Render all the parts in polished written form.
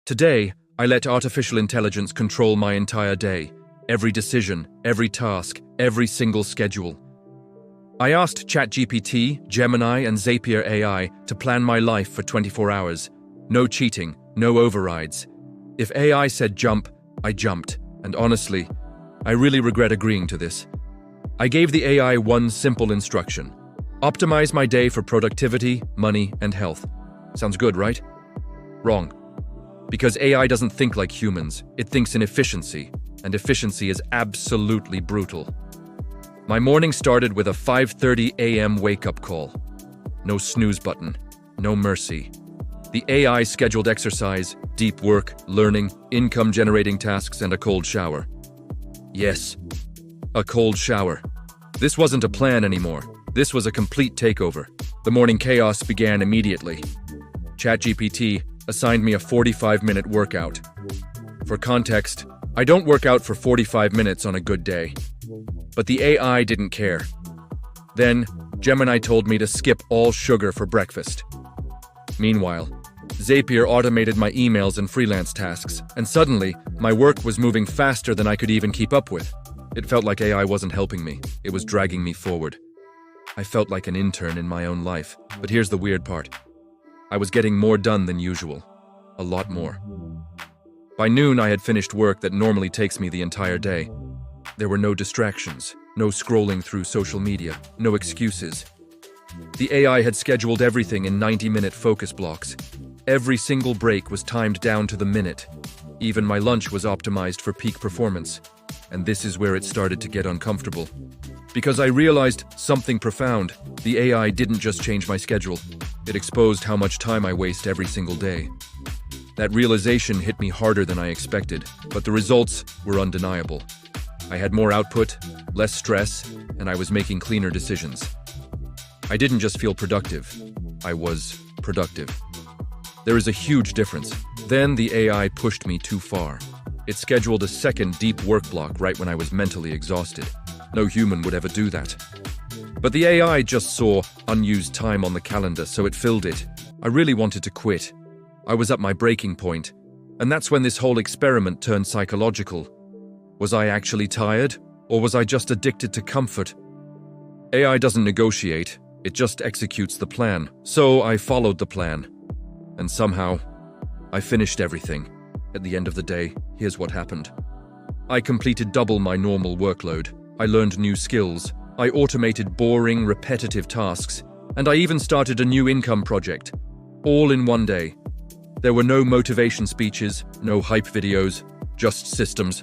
Today, I let artificial intelligence control my entire day, every decision, every task, every single schedule. I asked ChatGPT, Gemini, and Zapier AI to plan my life for 24 hours. No cheating, no overrides. If AI said jump, I jumped, and honestly, I really regret agreeing to this. I gave the AI one simple instruction: optimize my day for productivity, money, and health. Sounds good, right? Wrong. Because AI doesn't think like humans, it thinks in efficiency, and efficiency is absolutely brutal. My morning started with a 5:30 a.m. wake-up call. No snooze button, no mercy. The AI scheduled exercise, deep work, learning, income-generating tasks, and a cold shower. Yes, a cold shower. This wasn't a plan anymore. This was a complete takeover. The morning chaos began immediately. ChatGPT assigned me a 45-minute workout. For context, I don't work out for 45 minutes on a good day. But the AI didn't care. Then, Gemini told me to skip all sugar for breakfast. Meanwhile, Zapier automated my emails and freelance tasks, and suddenly, my work was moving faster than I could even keep up with. It felt like AI wasn't helping me. It was dragging me forward. I felt like an intern in my own life. But here's the weird part. I was getting more done than usual. A lot more. By noon, I had finished work that normally takes me the entire day. There were no distractions, no scrolling through social media, no excuses. The AI had scheduled everything in 90-minute focus blocks. Every single break was timed down to the minute. Even my lunch was optimized for peak performance. And this is where it started to get uncomfortable. Because I realized something profound. The AI didn't just change my schedule. It exposed how much time I waste every single day. That realization hit me harder than I expected, but the results were undeniable. I had more output, less stress, and I was making cleaner decisions. I didn't just feel productive, I was productive. There is a huge difference. Then the AI pushed me too far. It scheduled a second deep work block right when I was mentally exhausted. No human would ever do that. But the AI just saw unused time on the calendar, so it filled it. I really wanted to quit. I was at my breaking point, and that's when this whole experiment turned psychological. Was I actually tired, or was I just addicted to comfort? AI doesn't negotiate, it just executes the plan. So I followed the plan. And somehow, I finished everything. At the end of the day, here's what happened. I completed double my normal workload. I learned new skills. I automated boring, repetitive tasks. And I even started a new income project. All in one day. There were no motivation speeches, no hype videos, just systems.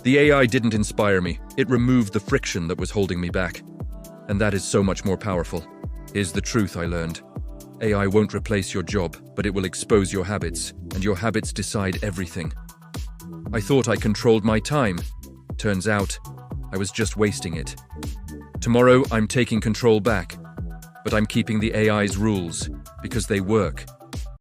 The AI didn't inspire me. It removed the friction that was holding me back. And that is so much more powerful. Here's the truth I learned. AI won't replace your job, but it will expose your habits, and your habits decide everything. I thought I controlled my time. Turns out, I was just wasting it. Tomorrow, I'm taking control back, but I'm keeping the AI's rules, because they work.